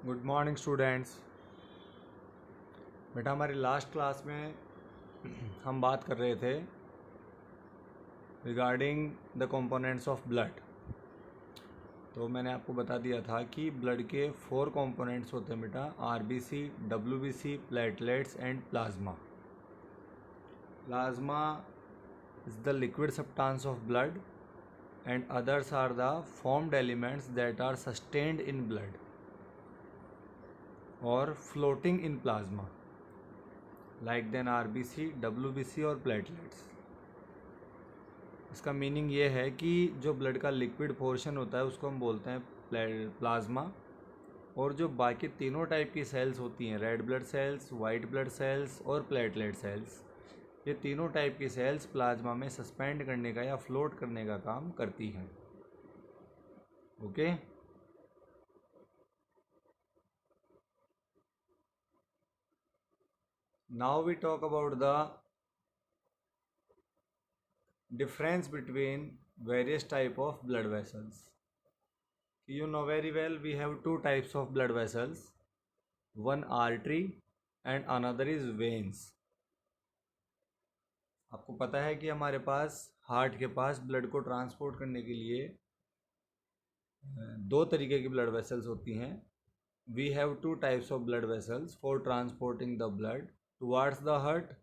Good morning students. बेटा हमारी last class में हम बात कर रहे थे regarding the components of blood. तो मैंने आपको बता दिया था कि ब्लड के 4 कंपोनेंट्स होते हैं बेटा, RBC, WBC, platelets and plasma. Plasma is the liquid substance of blood and others are the formed elements that are sustained in blood और floating in plasma like then RBC, WBC और platelets. इसका meaning ये है कि जो blood का liquid portion होता है उसको हम बोलते हैं प्लाज्मा, और जो बाकी तीनों टाइप की सेल्स होती हैं, red blood cells, white blood cells और प्लेटलेट सेल्स, ये तीनों टाइप की सेल्स प्लाज्मा में सस्पेंड करने का या फ्लोट करने का काम करती हैं। Okay, now we talk about the difference between various type of blood vessels. You know very well we have two types of blood vessels, one artery and another is veins. आपको पता है कि हमारे पास हार्ट के पास blood को transport करने के लिए दो तरीके की ब्लड वेसल्स होती हैं. We have two types of blood vessels for transporting the blood towards the heart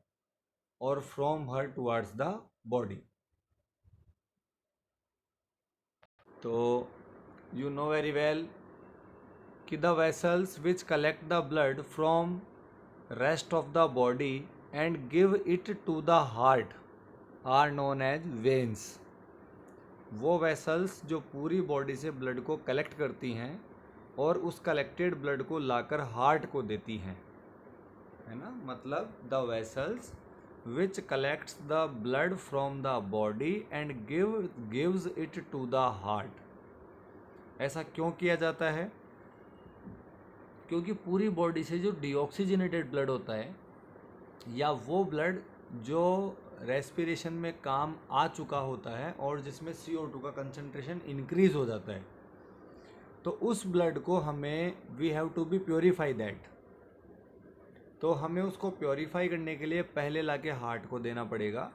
और from heart towards the body. तो you know very well कि the vessels which collect the blood from rest of the body and give it to the heart are known as veins. वो vessels जो पूरी body से blood को collect करती हैं और उस कलेक्टेड ब्लड को लाकर हार्ट को देती हैं, है ना. मतलब the vessels which collects the blood from the body and gives it to the heart. ऐसा क्यों किया जाता है? क्योंकि पूरी बॉडी से जो डीऑक्सीजनेटेड ब्लड होता है या वो ब्लड जो रेस्पिरेशन में काम आ चुका होता है और जिसमें CO2 का कंसंट्रेशन इंक्रीज हो जाता है, तो उस ब्लड को हमें we have to be purify that. तो हमें उसको प्योरीफाई करने के लिए पहले लाके हार्ट को देना पड़ेगा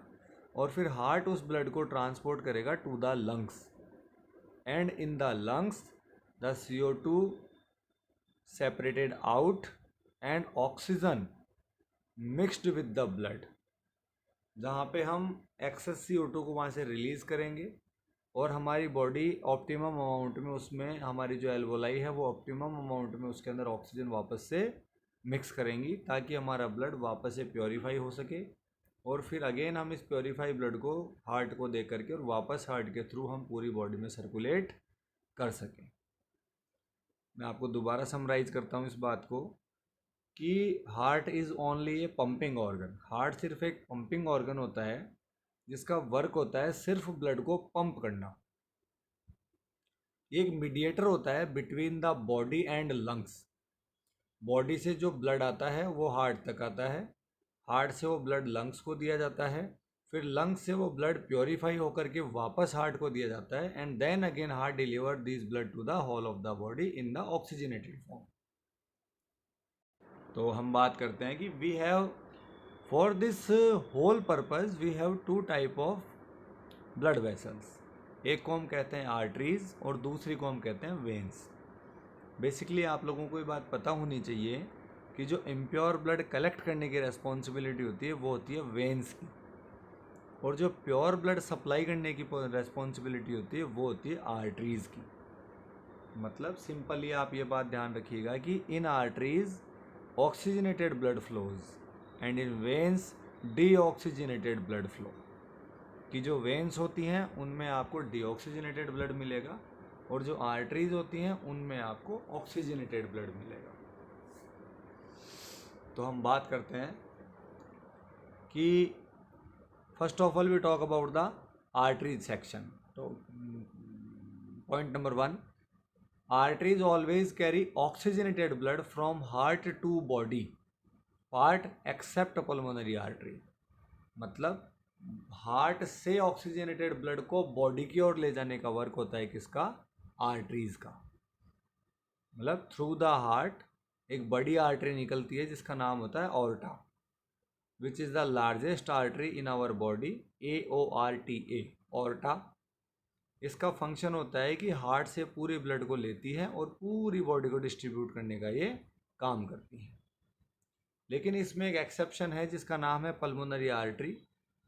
और फिर हार्ट उस ब्लड को ट्रांसपोर्ट करेगा to the lungs, and in the lungs the CO2 separated out and oxygen mixed with the blood, जहाँ पे हम एक्सेस CO2 को वहाँ से रिलीज़ करेंगे और हमारी बॉडी ऑप्टिमम अमाउंट में, उसमें हमारी जो एल्वोलाई है वो ऑप्टिमम अमाउंट में उसके अंदर ऑक्सीजन वापस से मिक्स करेंगी ताकि हमारा ब्लड वापस से प्योरीफाई हो सके और फिर अगेन हम इस प्योरीफाई ब्लड को हार्ट को दे करके और वापस हार्ट के थ्रू हम पूरी बॉडी में सर्कुलेट कर सकें. मैं आपको दोबारा समराइज करता हूँ इस बात को कि heart is only A pumping organ. Heart सिर्फ एक पंपिंग ऑर्गन होता है जिसका वर्क होता है सिर्फ ब्लड को पंप करना. एक मीडिएटर होता है between the body and lungs. Body से जो ब्लड आता है वो हार्ट तक आता है, हार्ट से वो ब्लड लंग्स को दिया जाता है, फिर लंग्स से वो ब्लड प्योरीफाई होकर के वापस हार्ट को दिया जाता है, and then again heart deliver this blood to the whole of the body in the oxygenated form. तो हम बात करते हैं कि we have for this whole purpose we have two type of blood vessels. एक को हम कहते हैं आर्टरीज और दूसरी को हम कहते हैं वेन्स. बेसिकली आप लोगों को ये बात पता होनी चाहिए कि जो इम्प्योर ब्लड कलेक्ट करने की रेस्पॉन्सिबिलिटी होती है वो होती है वेन्स की, और जो प्योर ब्लड सप्लाई करने की रेस्पॉन्सिबिलिटी होती है वो होती है आर्टरीज़ की. मतलब सिंपली आप ये बात ध्यान रखिएगा कि इन arteries oxygenated blood flows and in veins deoxygenated blood flow. कि जो वेन्स होती हैं उनमें आपको डीऑक्सीजनेटेड ब्लड मिलेगा और जो आर्टरीज होती हैं उनमें आपको ऑक्सीजनेटेड ब्लड मिलेगा. तो हम बात करते हैं कि first of all we talk about the arteries section. तो point number 1, arteries always carry oxygenated blood from heart to body part except pulmonary artery. मतलब हार्ट से ऑक्सीजनेटेड ब्लड को बॉडी की ओर ले जाने का वर्क होता है किसका? आर्टरीज का. मतलब थ्रू द हार्ट एक बड़ी आर्टरी निकलती है जिसका नाम होता है aorta, which is the largest artery in our body, AORTA, aorta. इसका फंक्शन होता है कि हार्ट से पूरे ब्लड को लेती है और पूरी बॉडी को डिस्ट्रीब्यूट करने का ये काम करती है। लेकिन इसमें एक एक्सेप्शन है जिसका नाम है pulmonary artery.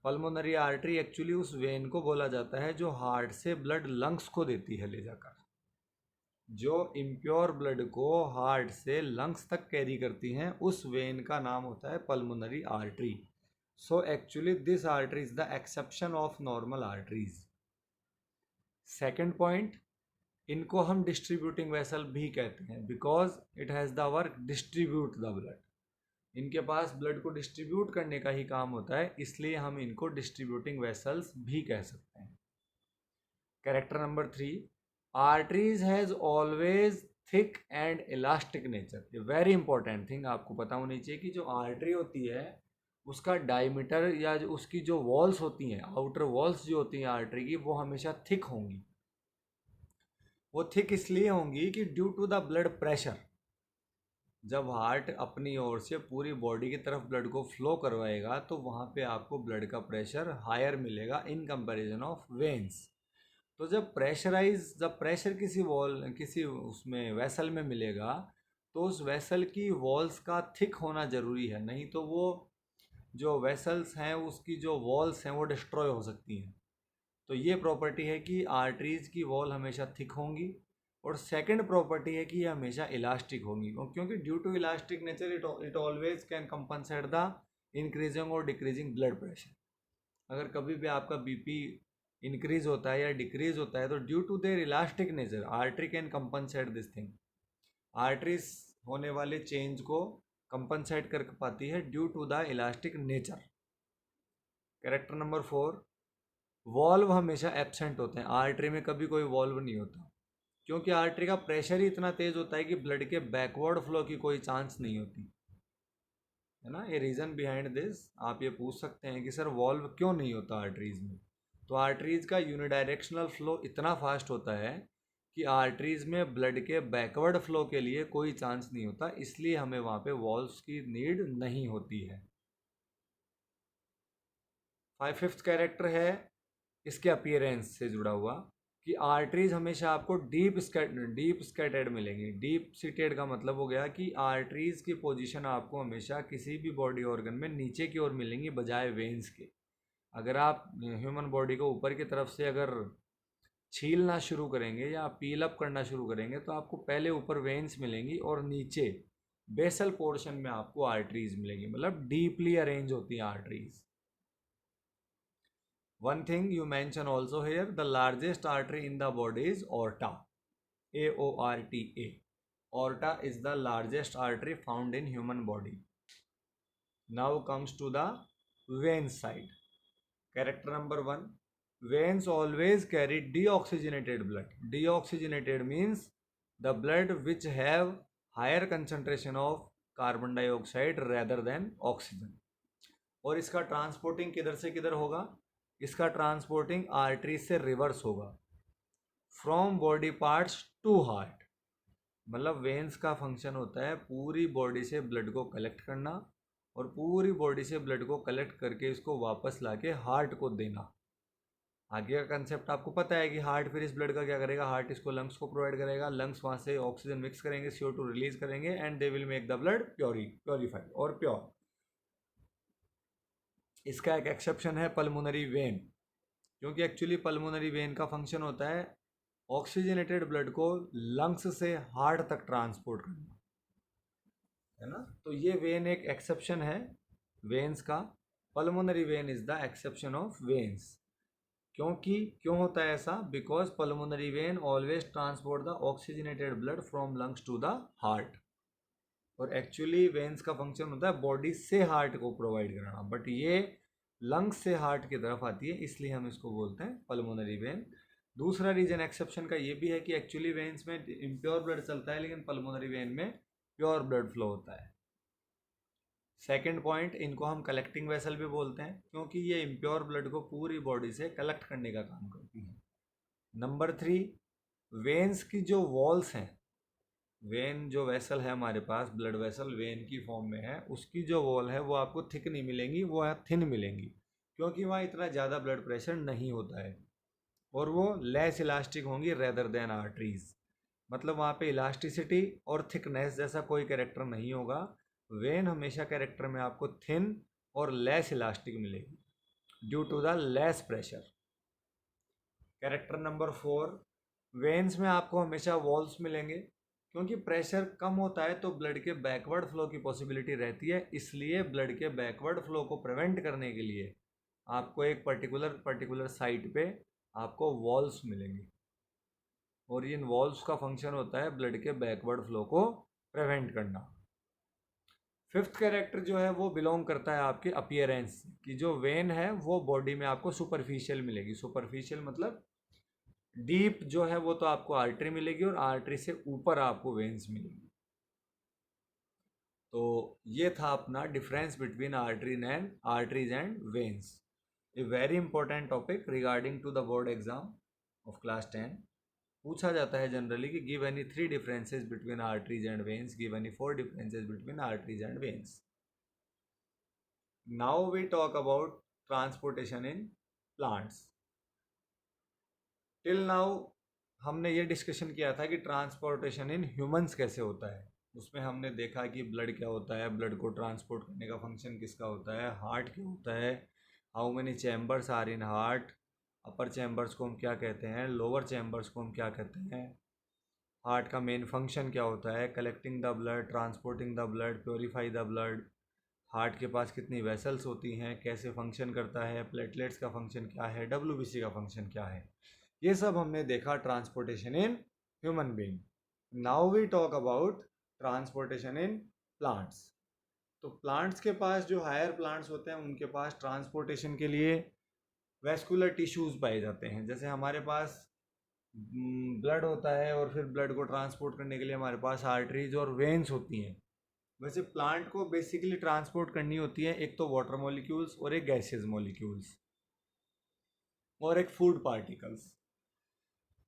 Pulmonary artery actually उस वेन को बोला जाता है जो हार्ट से ब्लड लंग्स को देती है ले जाकर। जो इम्प्योर ब्लड को हार्ट से लंग्स तक कैरी करती हैं उस वेन का नाम होता है pulmonary artery. So actually this artery is the exception of normal arteries. Second point, इनको हम डिस्ट्रीब्यूटिंग वेसल भी कहते हैं because it has the work distribute the blood. इनके पास ब्लड को डिस्ट्रीब्यूट करने का ही काम होता है, इसलिए हम इनको डिस्ट्रीब्यूटिंग वेसल्स भी कह सकते हैं। Character number 3, arteries has always thick and elastic nature. ये वेरी इंपॉर्टेंट थिंग आपको पता होनी चाहिए कि जो आर्टरी होती है उसका डायमीटर या जो उसकी जो वॉल्स होती हैं, आउटर वॉल्स जो होती हैं आर्टरी की, वो हमेशा थिक होंगी। वो थिक इसलिए होंगी कि due to the blood pressure, जब हार्ट अपनी ओर से पूरी बॉडी की तरफ ब्लड को फ्लो करवाएगा तो वहाँ पे आपको ब्लड का प्रेशर हायर मिलेगा इन कंपैरिजन ऑफ वेन्स। तो जब प्रेशर किसी उसमें वेसल में मिलेगा तो उस वेसल की वॉल्स का थिक होना ज़रूरी है, नहीं तो वो जो वेसल्स हैं उसकी जो वॉल्स हैं वो डिस्ट्रॉय हो सकती हैं। तो ये प्रॉपर्टी है कि आर्टरीज की वॉल हमेशा थिक होंगी। और सेकंड प्रॉपर्टी है कि ये हमेशा इलास्टिक होंगी, और क्योंकि due to elastic nature it always can compensate the increasing और डिक्रीजिंग ब्लड प्रेशर। अगर कभी भी आपका बीपी इंक्रीज होता है या डिक्रीज होता है तो due to their elastic nature artery can compensate this thing. Arteries होने वाले चेंज को कंपनसेट कर पाती है due to the elastic nature. Character number 4, valve हमेशा एब्सेंट होते हैं। आर्टरी में कभी कोई वॉल्व नहीं होता क्योंकि आर्टरी का प्रेशर ही इतना तेज होता है कि ब्लड के बैकवर्ड फ्लो की कोई चांस नहीं होती है ना। ये रीज़न बिहाइंड दिस, आप ये पूछ सकते हैं कि सर वॉल्व क्यों नहीं होता आर्टरीज में। तो आर्टरीज का यूनिडायरेक्शनल फ्लो इतना फास्ट होता है कि आर्टरीज में ब्लड के बैकवर्ड फ्लो के लिए कोई चांस नहीं होता, इसलिए हमें वहाँ पे वॉल्व्स की नीड नहीं होती है। फिफ्थ कैरेक्टर है इसके अपीयरेंस से जुड़ा हुआ कि आर्टरीज हमेशा आपको डीप स्कैटर्ड मिलेंगी। डीप सीटेड का मतलब हो गया कि आर्टरीज की पोजीशन आपको हमेशा किसी भी बॉडी ऑर्गन में नीचे की ओर मिलेंगी बजाय वेन्स के। अगर आप ह्यूमन बॉडी को ऊपर की तरफ से अगर छीलना शुरू करेंगे या पील अप करना शुरू करेंगे तो आपको पहले ऊपर वेन्स मिलेंगी और नीचे बेसल पोर्शन में आपको आर्टरीज मिलेंगी, मतलब डीपली अरेंज होती हैं arteries. One thing you mention also here, the largest artery in the body is aorta, AORTA. Aorta is the largest artery found in human body. Now comes to the vein side. Character number 1, veins always carry deoxygenated blood. Deoxygenated means the blood which have higher concentration of carbon dioxide rather than oxygen. और इसका transporting किधर से किधर होगा? इसका transporting artery से reverse होगा, from body parts to heart. मतलब वेन्स का फंक्शन होता है पूरी बॉडी से ब्लड को कलेक्ट करना और पूरी बॉडी से ब्लड को कलेक्ट करके इसको वापस लाके हार्ट को देना। आगे का कंसेप्ट आपको पता है कि हार्ट फिर इस ब्लड का क्या करेगा, हार्ट इसको लंग्स को प्रोवाइड करेगा, लंग्स वहाँ से ऑक्सीजन मिक्स करेंगे, CO2 रिलीज करेंगे and they will make the blood purified और प्योर। इसका एक एक्सेप्शन है पल्मोनरी वेन, क्योंकि एक्चुअली पल्मोनरी वेन का फंक्शन होता है ऑक्सीजनेटेड ब्लड को लंग्स से हार्ट तक ट्रांसपोर्ट करना, है ना। तो ये वेन एक एक्सेप्शन है वेन्स का। Pulmonary vein is the exception of veins. क्यों होता है ऐसा? Because pulmonary vein always transport the oxygenated blood from lungs to the heart. और एक्चुअली वेन्स का फंक्शन होता है बॉडी से हार्ट को प्रोवाइड कराना, बट ये लंग्स से हार्ट की तरफ आती है, इसलिए हम इसको बोलते हैं पल्मोनरी वेन। दूसरा रीजन एक्सेप्शन का ये भी है कि एक्चुअली वेन्स में इम्प्योर ब्लड चलता है लेकिन पल्मोनरी वेन में प्योर ब्लड फ्लो होता है। सेकेंड पॉइंट, इनको हम कलेक्टिंग वेसल भी बोलते हैं क्योंकि ये इम्प्योर ब्लड को पूरी बॉडी से कलेक्ट करने का काम करती है। नंबर 3, वेन्स की जो वॉल्स हैं वेन जो वेसल है हमारे पास, ब्लड वेसल वेन की फॉर्म में है, उसकी जो वॉल है वो आपको थिक नहीं मिलेंगी, वो है थिन मिलेंगी, क्योंकि वहाँ इतना ज़्यादा ब्लड प्रेशर नहीं होता है, और वो लेस इलास्टिक होंगी रेदर देन आर्टरीज। मतलब वहाँ पे इलास्टिसिटी और थिकनेस जैसा कोई कैरेक्टर नहीं होगा। वेन हमेशा कैरेक्टर में आपको थिन और लेस इलास्टिक मिलेगी due to the less pressure. Character number 4, veins में आपको हमेशा वॉल्स मिलेंगे, क्योंकि प्रेशर कम होता है तो ब्लड के बैकवर्ड फ्लो की पॉसिबिलिटी रहती है, इसलिए ब्लड के बैकवर्ड फ्लो को प्रिवेंट करने के लिए आपको एक पर्टिकुलर साइट पे आपको वॉल्स मिलेंगी, और इन वॉल्स का फंक्शन होता है ब्लड के बैकवर्ड फ्लो को प्रिवेंट करना। फिफ्थ कैरेक्टर जो है वो बिलोंग करता है आपके अपीयरेंस की, जो वेन है वो बॉडी में आपको सुपरफिशियल मिलेगी। सुपरफिशियल मतलब डीप जो है वो तो आपको आर्टरी मिलेगी, और आर्टरी से ऊपर आपको वेन्स मिलेगी। तो ये था अपना difference between arteries and veins. A very important topic regarding to the board exam of class 10। पूछा जाता है जनरली कि give any 3 differences between arteries and veins, give any 4 differences between arteries and veins. Now we talk about transportation in plants. Till now हमने ये discussion किया था कि transportation in humans कैसे होता है। उसमें हमने देखा कि ब्लड क्या होता है, ब्लड को ट्रांसपोर्ट करने का फंक्शन किसका होता है, हार्ट क्या होता है, how many chambers are in heart, upper chambers को हम क्या कहते हैं, लोअर चैम्बर्स को हम क्या कहते हैं, हार्ट का मेन फंक्शन क्या होता है, collecting the blood, transporting the blood, purify the blood, heart के पास कितनी वेसल्स होती हैं, कैसे फंक्शन करता है, प्लेटलेट्स का फंक्शन क्या है, डब्ल्यूबीसी का फंक्शन क्या है, ये सब हमने देखा transportation in human being. Now we talk about transportation in plants. तो प्लांट्स के पास, जो हायर प्लांट्स होते हैं उनके पास ट्रांसपोर्टेशन के लिए वेस्कुलर टिश्यूज पाए जाते हैं। जैसे हमारे पास ब्लड होता है, और फिर ब्लड को ट्रांसपोर्ट करने के लिए हमारे पास आर्टरीज और वेन्स होती हैं। वैसे प्लांट को बेसिकली ट्रांसपोर्ट करनी होती है एक तो वाटर मॉलिक्यूल्स, और एक गैसेज मॉलिक्यूल्स, और एक फूड पार्टिकल्स।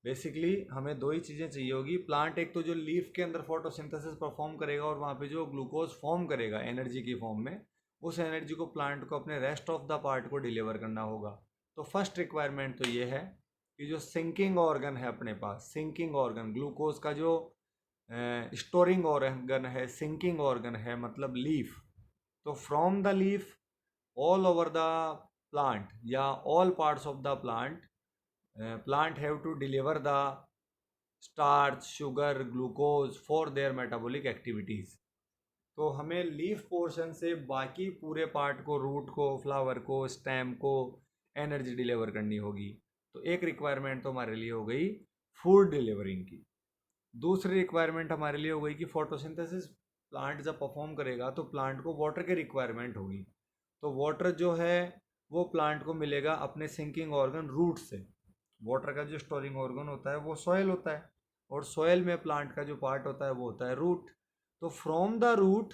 बेसिकली हमें दो ही चीज़ें चाहिए होगी। प्लांट एक तो जो लीफ के अंदर फोटोसिंथेसिस परफॉर्म करेगा, और वहाँ पे जो ग्लूकोज फॉर्म करेगा एनर्जी की फॉर्म में, उस एनर्जी को प्लांट को अपने रेस्ट ऑफ द पार्ट को डिलीवर करना होगा। तो फर्स्ट रिक्वायरमेंट तो ये है कि जो सिंकिंग ऑर्गन है अपने पास, सिंकिंग ऑर्गन, ग्लूकोज का जो स्टोरिंग ऑर्गन है, सिंकिंग ऑर्गन है, मतलब लीफ। तो from the leaf all over the plant या all parts of the plant, plant have to deliver the starch, sugar, glucose for their metabolic activities। तो हमें leaf portion से बाकी पूरे पार्ट को, रूट को, फ्लावर को, स्टेम को एनर्जी डिलीवर करनी होगी। तो एक रिक्वायरमेंट तो हमारे लिए हो गई फूड डिलीवरिंग की। दूसरी रिक्वायरमेंट हमारे लिए हो गई कि फोटोसिंथेसिस प्लांट जब परफॉर्म करेगा तो प्लांट को वाटर की रिक्वायरमेंट होगी। तो वाटर जो है वो प्लांट को मिलेगा अपने सिंकिंग ऑर्गन रूट से। वाटर का जो स्टोरिंग ऑर्गन होता है वो सॉयल होता है, और सॉयल में प्लांट का जो पार्ट होता है वो होता है रूट। तो from the root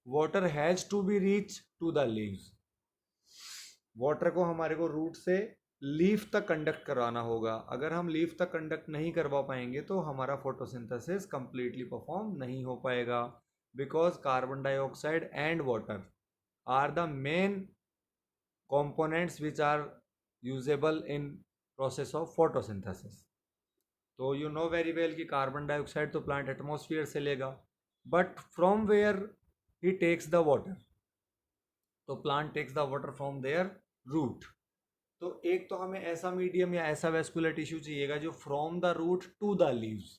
water has to be reach to the leaves. Water को हमारे को रूट से लीफ तक कंडक्ट करवाना होगा। अगर हम लीफ तक कंडक्ट नहीं करवा पाएंगे तो हमारा फोटोसिंथेसिस कंप्लीटली परफॉर्म नहीं हो पाएगा, because carbon dioxide and water are the main components which are usable in process of photosynthesis। तो यू नो वेरी वेल कि कार्बन डाइऑक्साइड तो प्लांट एटमॉस्फेयर से लेगा, but from where he takes the water, तो plant takes the water from their root. तो एक तो हमें ऐसा मीडियम या ऐसा वेस्कुलर टिश्यू चाहिएगा जो from the root to the leaves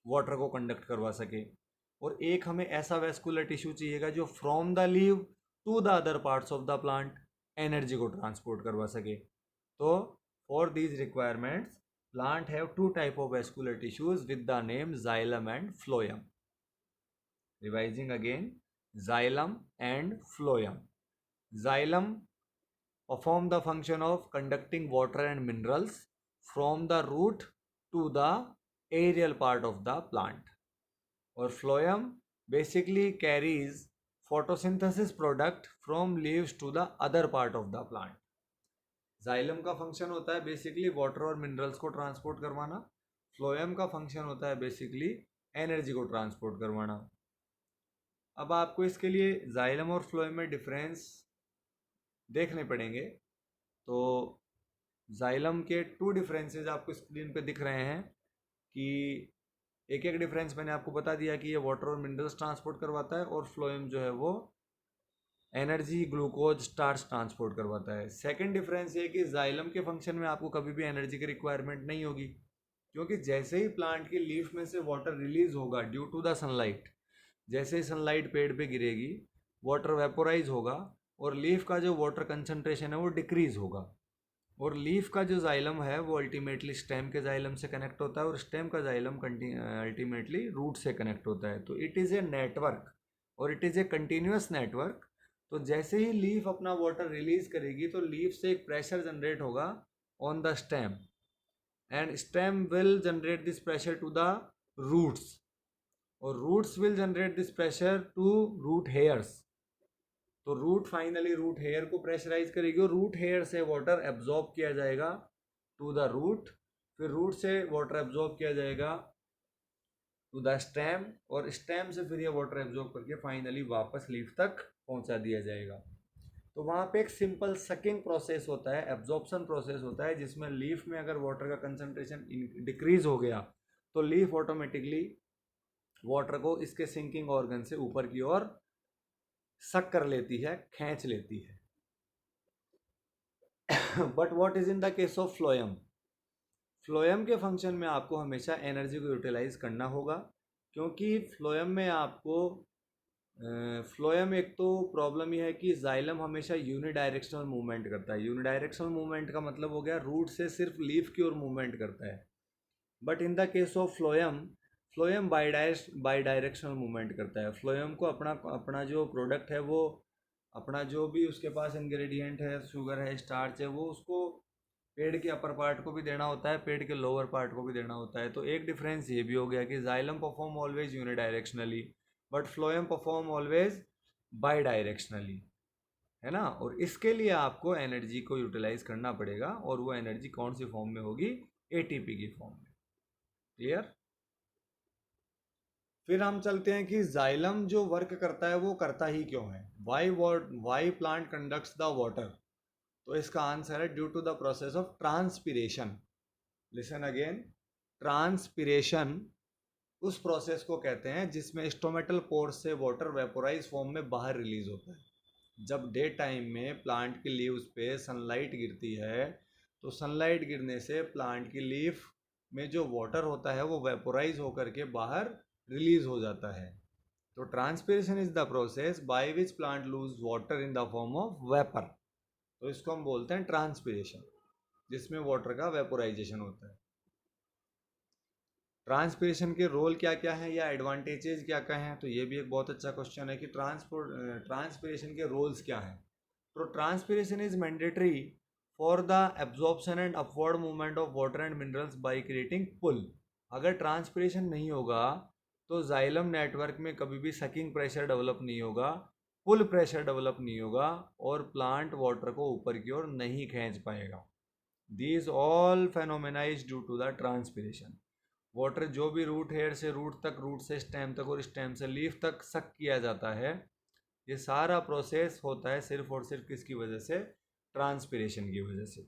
water को कंडक्ट करवा सके, और एक हमें ऐसा वेस्कुलर टिश्यू चाहिएगा जो from the leaf to the other parts of the plant energy को ट्रांसपोर्ट करवा सके। तो for these requirements plant have two type of vascular tissues with the name xylem and phloem. Revising again, xylem and phloem. Xylem perform the function of conducting water and minerals from the root to the aerial part of the plant, और phloem basically carries photosynthesis product from leaves to the other part of the plant। Xylem का function होता है basically water और minerals को transport करवाना, phloem का function होता है बेसिकली एनर्जी को ट्रांसपोर्ट करवाना। अब आपको इसके लिए जाइलम और फ्लोएम में डिफरेंस देखने पड़ेंगे। तो जाइलम के 2 डिफरेंसेस आपको स्क्रीन पे दिख रहे हैं कि एक एक डिफरेंस मैंने आपको बता दिया कि ये वाटर और मिनरल्स ट्रांसपोर्ट करवाता है, और फ्लोएम जो है वो एनर्जी ग्लूकोज स्टार्च ट्रांसपोर्ट करवाता है। सेकंड डिफरेंस ये कि जाइलम के फंक्शन में आपको कभी भी एनर्जी की रिक्वायरमेंट नहीं होगी, क्योंकि जैसे ही प्लांट की लीफ में से वाटर रिलीज होगा ड्यू टू द सनलाइट, जैसे ही सनलाइट पेड़ पे गिरेगी वाटर वेपोराइज होगा और लीफ का जो वाटर कंसंट्रेशन है वो डिक्रीज होगा, और लीफ का जो जाइलम है वो अल्टीमेटली स्टेम के जाइलम से कनेक्ट होता है, और स्टेम का जाइलम अल्टीमेटली रूट से कनेक्ट होता है। तो इट इज़ ए नेटवर्क और it is a continuous network. तो जैसे ही लीफ अपना वाटर रिलीज करेगी तो लीफ से एक प्रेशर जनरेट होगा on the stem, and stem will generate this pressure to the roots, और roots will generate this pressure to root hairs. तो रूट फाइनली रूट हेयर को प्रेशराइज करेगी और रूट हेयर से वाटर एब्जॉर्ब किया जाएगा to the root, फिर root से वाटर एब्जॉर्ब किया जाएगा टू द स्टेम, और स्टेम से फिर ये वाटर एब्जॉर्ब करके फाइनली वापस लीफ तक पहुंचा दिया जाएगा। तो वहाँ पे एक सिंपल सकिंग प्रोसेस होता है, एब्जॉर्प्शन प्रोसेस होता है, जिसमें लीफ में अगर वाटर का कंसंट्रेशन डिक्रीज हो गया तो लीफ ऑटोमेटिकली वाटर को इसके सिंकिंग ऑर्गन से ऊपर की ओर सक कर लेती है, खींच लेती है। But what is in the case of phloem? Phloem के फंक्शन में आपको हमेशा एनर्जी को यूटिलाइज करना होगा, क्योंकि फ्लोएम में आपको फ्लोएम एक तो प्रॉब्लम यह है कि जाइलम हमेशा यूनिडायरेक्शनल मूवमेंट करता है। यूनिडायरेक्शनल मूवमेंट का मतलब हो गया रूट से सिर्फ लीफ की ओर मूवमेंट करता है। But in the case of phloem, phloem by directional movement करता है। फ्लोएम को अपना अपना जो प्रोडक्ट है वो अपना जो भी उसके पास इंग्रेडिएंट है, शुगर है, स्टार्च है, वो उसको पेड़ के अपर पार्ट को भी देना होता है, पेड़ के लोअर पार्ट को भी देना होता है। तो एक डिफरेंस ये भी हो गया कि xylem perform always unidirectionally but phloem perform always bidirectionally, है ना। और इसके लिए आपको एनर्जी को यूटिलाइज करना पड़ेगा, और वो एनर्जी कौन सी फॉर्म में होगी? एटीपी की फॉर्म में। क्लियर? फिर हम चलते हैं कि जाइलम जो वर्क करता है वो करता ही क्यों है? Why plant conducts the water? तो इसका आंसर है due to the process of transpiration. Listen again, transpiration उस प्रोसेस को कहते हैं जिसमें स्टोमेटल पोर्स से वाटर वेपोराइज फॉर्म में बाहर रिलीज होता है। जब डे टाइम में प्लांट की लीव्स पे सनलाइट गिरती है तो सनलाइट गिरने से प्लांट की लीफ में जो वाटर होता है वो वेपोराइज होकर के बाहर रिलीज हो जाता है। तो transpiration is the process by which plant loose water in the form of vapour. तो इसको हम बोलते हैं ट्रांसपिरेशन, जिसमें वाटर का वेपोराइजेशन होता है। ट्रांसपिरेशन के रोल क्या क्या हैं या एडवांटेजेस क्या क्या हैं? तो ये भी एक बहुत अच्छा क्वेश्चन है कि ट्रांसपिरेशन के रोल्स क्या हैं। तो transpiration is mandatory for the absorption and upward movement of water and minerals by creating pull. अगर ट्रांसपिरेशन नहीं होगा तो जाइलम नेटवर्क में कभी भी सकिंग प्रेशर डेवलप नहीं होगा, पुल प्रेशर डेवलप नहीं होगा, और प्लांट वाटर को ऊपर की ओर नहीं खींच पाएगा। These all phenomena is due to the transpiration. Water जो भी रूट हेयर से रूट तक, रूट से स्टेम तक, और स्टेम से लीफ तक सक किया जाता है, ये सारा प्रोसेस होता है सिर्फ और सिर्फ किसकी वजह से? ट्रांसपिरेशन की वजह से।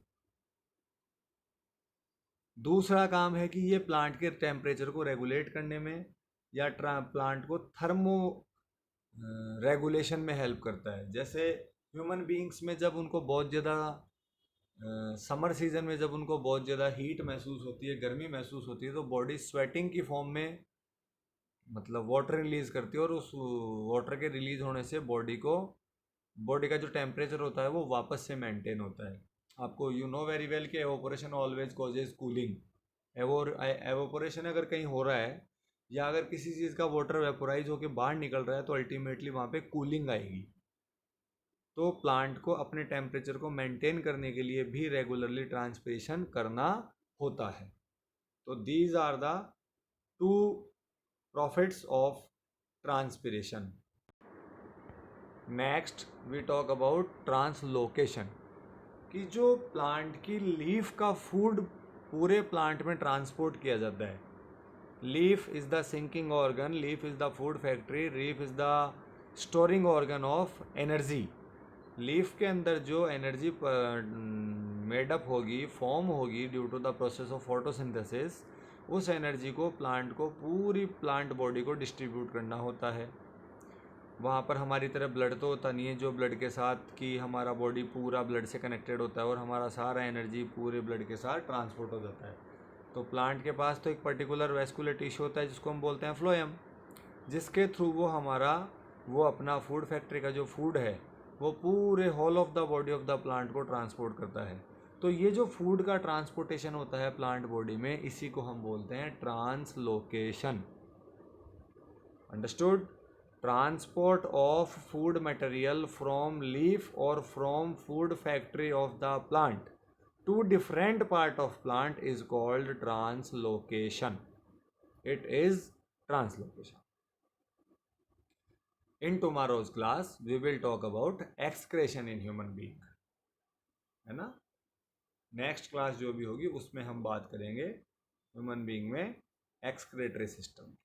दूसरा काम है कि ये प्लांट के टेम्परेचर को रेगुलेट करने में या प्लांट को थर्मो रेगुलेशन में हेल्प करता है। जैसे ह्यूमन बीइंग्स में जब उनको बहुत ज़्यादा समर सीजन में जब उनको बहुत ज़्यादा हीट महसूस होती है, गर्मी महसूस होती है, तो बॉडी स्वेटिंग की फॉर्म में मतलब वाटर रिलीज़ करती है, और उस वाटर के रिलीज़ होने से बॉडी का जो टेम्परेचर होता है वो वापस से मेंटेन होता है। आपको यू नो वेरी वेल कि evaporation always causes cooling. Evaporation अगर कहीं हो रहा है या अगर किसी चीज़ का वाटर वेपोराइज होकर बाहर निकल रहा है तो अल्टीमेटली वहाँ पे कूलिंग आएगी। तो प्लांट को अपने टेम्परेचर को मेंटेन करने के लिए भी रेगुलरली ट्रांसपिरेशन करना होता है। तो these are the two profits of transpiration. Next we talk about translocation, कि जो प्लांट की लीफ का फूड पूरे प्लांट में ट्रांसपोर्ट किया जाता है। Leaf is the sinking organ, leaf is the food factory, leaf is the storing organ of energy. Leaf के अंदर जो एनर्जी मेडअप होगी, फॉर्म होगी due to the process of photosynthesis, उस एनर्जी को प्लांट को, पूरी प्लांट बॉडी को डिस्ट्रीब्यूट करना होता है। वहाँ पर हमारी तरह ब्लड तो होता नहीं है जो ब्लड के साथ कि हमारा बॉडी पूरा ब्लड से कनेक्टेड होता है और हमारा सारा एनर्जी पूरे ब्लड के साथ ट्रांसपोर्ट हो जाता है। तो प्लांट के पास तो एक पर्टिकुलर वैस्कुलर टिश्यू होता है जिसको हम बोलते हैं फ्लोएम, जिसके थ्रू वो अपना फूड फैक्ट्री का जो फूड है वो पूरे whole of the body of the plant को ट्रांसपोर्ट करता है। तो ये जो फूड का ट्रांसपोर्टेशन होता है प्लांट बॉडी में, इसी को हम बोलते हैं translocation. Understood? Transport of food material from leaf और from food factory of the plant to different part of plant is called translocation. It is translocation. In tomorrow's class we will talk about excretion in human being, है ना? Next class जो भी होगी उसमें हम बात करेंगे ह्यूमन बीइंग में excretory system.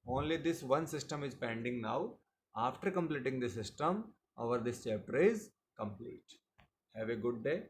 Only this one system is pending now. After completing this system, our this chapter is complete. Have a good day.